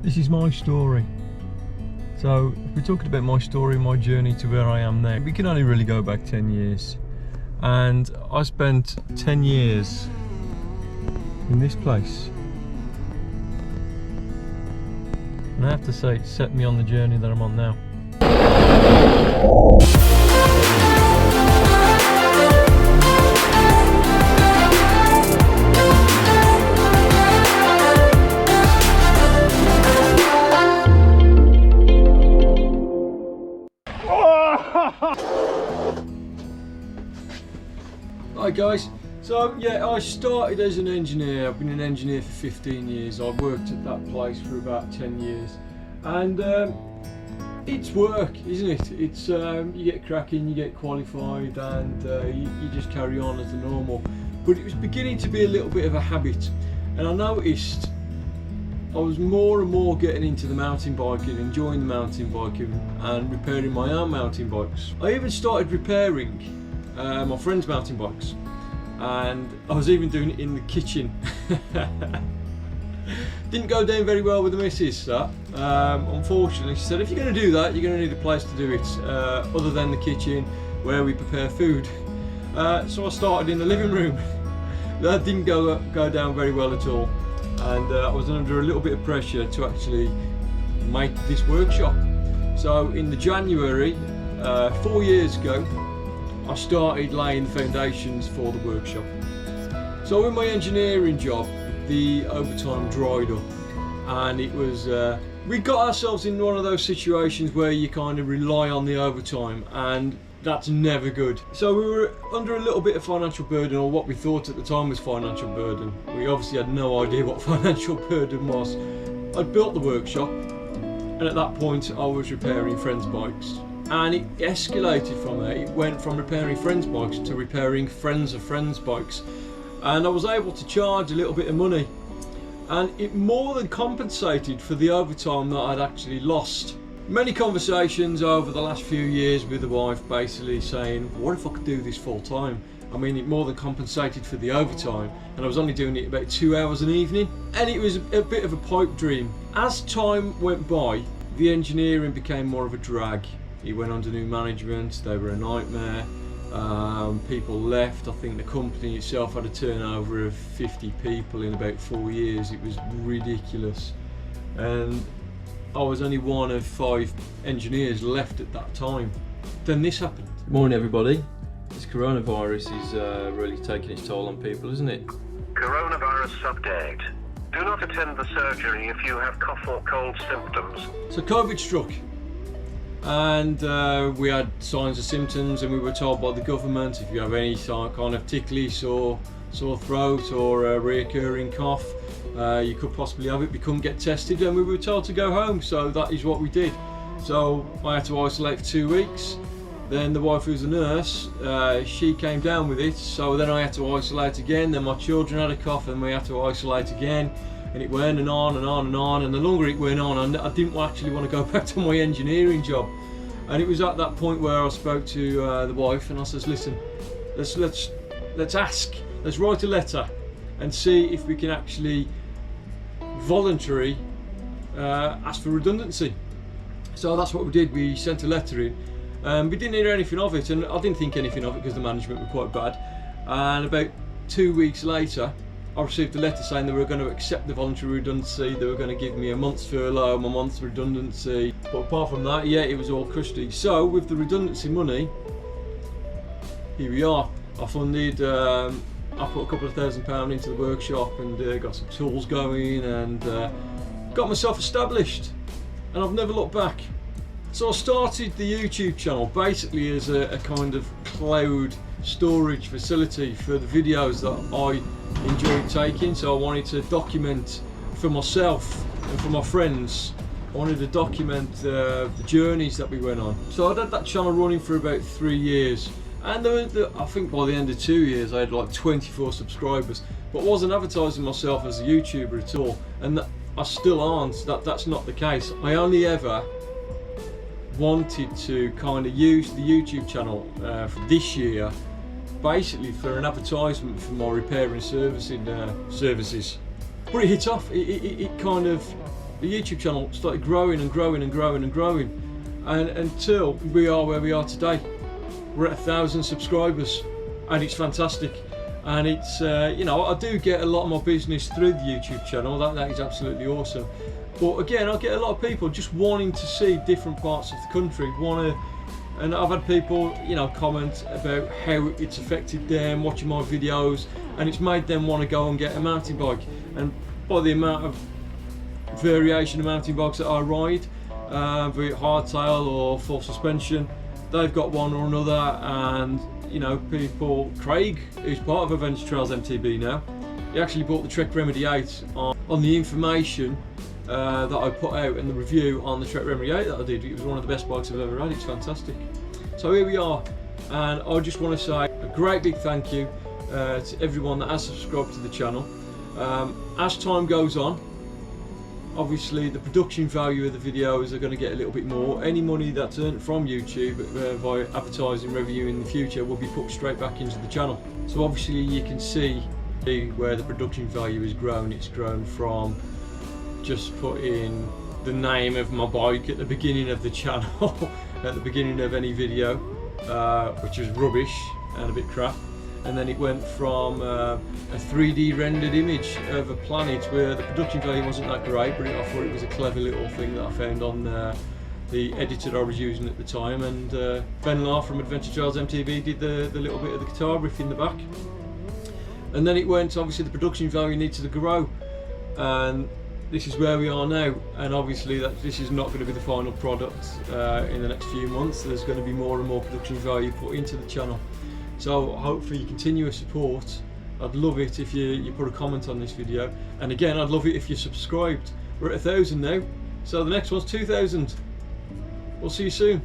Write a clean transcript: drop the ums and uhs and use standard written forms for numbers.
This is my story. So if we're talking about my story, my journey to where I am now, we can only really go back 10 years. And I spent 10 years in this place. And I have to say, it set me on the journey that I'm on now. Hi guys, so yeah, I started as an engineer. I've been an engineer for 15 years. I've worked at that place for about 10 years, and it's work, isn't it? It's you get cracking, you get qualified, and you just carry on as normal. But it was beginning to be a little bit of a habit, and I noticed I was more and more getting into the mountain biking, enjoying the mountain biking and repairing my own mountain bikes. I even started repairing my friends' mountain bikes, and I was even doing it in the kitchen. Didn't go down very well with the missus, that. Unfortunately, she said, if you're going to do that, you're going to need a place to do it, other than the kitchen where we prepare food. So I started in the living room. That didn't go down very well at all, and I was under a little bit of pressure to actually make this workshop. So in the January, 4 years ago, I started laying the foundations for the workshop. So in my engineering job, the overtime dried up, and it was we got ourselves in one of those situations where you kind of rely on the overtime, and that's never good. So we were under a little bit of financial burden, or what we thought at the time was financial burden. We obviously had no idea what financial burden was. I'd built the workshop, and at that point I was repairing friends' bikes. And it escalated from there. It went from repairing friends' bikes to repairing friends of friends' bikes. And I was able to charge a little bit of money. And it more than compensated for the overtime that I'd actually lost. Many conversations over the last few years with the wife, basically saying, what if I could do this full time? I mean, it more than compensated for the overtime. And I was only doing it about 2 hours an evening. And it was a bit of a pipe dream. As time went by, the engineering became more of a drag. He went under new management, they were a nightmare, people left. I think the company itself had a turnover of 50 people in about 4 years. It was ridiculous, and I was only one of 5 engineers left at that time. Then this happened. Good morning everybody. This coronavirus is really taking its toll on people, isn't it? Coronavirus update. Do not attend the surgery if you have cough or cold symptoms. So COVID struck. And we had signs and symptoms, and we were told by the government, if you have any kind of ticklish or sore throat or a reoccurring cough, you could possibly have it, come get tested, and we were told to go home. So that is what we did. So I had to isolate for 2 weeks. Then the wife, who's a nurse, she came down with it, so then I had to isolate again. Then my children had a cough and we had to isolate again. And it went and on and on and on, and the longer it went on, I didn't actually want to go back to my engineering job. And it was at that point where I spoke to the wife, and I says, listen, let's ask, let's write a letter and see if we can actually voluntarily ask for redundancy. So that's what we did. We sent a letter in. We didn't hear anything of it, and I didn't think anything of it because the management were quite bad. And about 2 weeks later, I received a letter saying they were going to accept the voluntary redundancy. They were going to give me a month's furlough, a month's redundancy. But apart from that, yeah, it was all cushy. So with the redundancy money, here we are. I funded, I put a couple of £1,000 into the workshop, and got some tools going, and got myself established. And I've never looked back. So I started the YouTube channel basically as a kind of cloud storage facility for the videos that I enjoyed taking. So I wanted to document for myself and for my friends. I wanted to document the journeys that we went on. So I'd had that channel running for about 3 years, and I think by the end of 2 years I had like 24 subscribers, but wasn't advertising myself as a YouTuber at all, and I still aren't. That's not the case. I only ever wanted to kind of use the YouTube channel for this year basically for an advertisement for my repair and servicing services. But it hit off. It kind of the YouTube channel started growing and growing and growing and growing, and until we are where we are today. We're at 1,000 subscribers, and it's fantastic. And it's you know, I do get a lot of my business through the YouTube channel. That is absolutely awesome. But again, I get a lot of people just wanting to see different parts of the country. And I've had people, you know, comment about how it's affected them watching my videos, and it's made them want to go and get a mountain bike. And by the amount of variation of mountain bikes that I ride, be it hardtail or full suspension, they've got one or another. And you know, people, Craig, who's part of Adventure Trails MTB now, he actually bought the Trek Remedy 8 on the information that I put out in the review on the Trek Remedy 8 that I did. It was one of the best bikes I've ever had. It's fantastic. So here we are, and I just want to say a great big thank you to everyone that has subscribed to the channel. As time goes on, obviously the production value of the videos are going to get a little bit more. Any money that's earned from YouTube by advertising revenue in the future will be put straight back into the channel. So obviously you can see where the production value has grown. It's grown from just putting the name of my bike at the beginning of the channel, at the beginning of any video, which was rubbish and a bit crap. And then it went from a 3D rendered image of a planet where the production value wasn't that great, but I thought it was a clever little thing that I found on the editor I was using at the time. And Ben Lahr from Adventure Trails MTB did the little bit of the guitar riff in the back. And then it went, obviously the production value needed to grow, and this is where we are now. And obviously this is not going to be the final product in the next few months. There's going to be more and more production value put into the channel. So hopefully you continue your support. I'd love it if you put a comment on this video, and again I'd love it if you subscribed. We're at 1,000 now, so the next one's 2,000. We'll see you soon.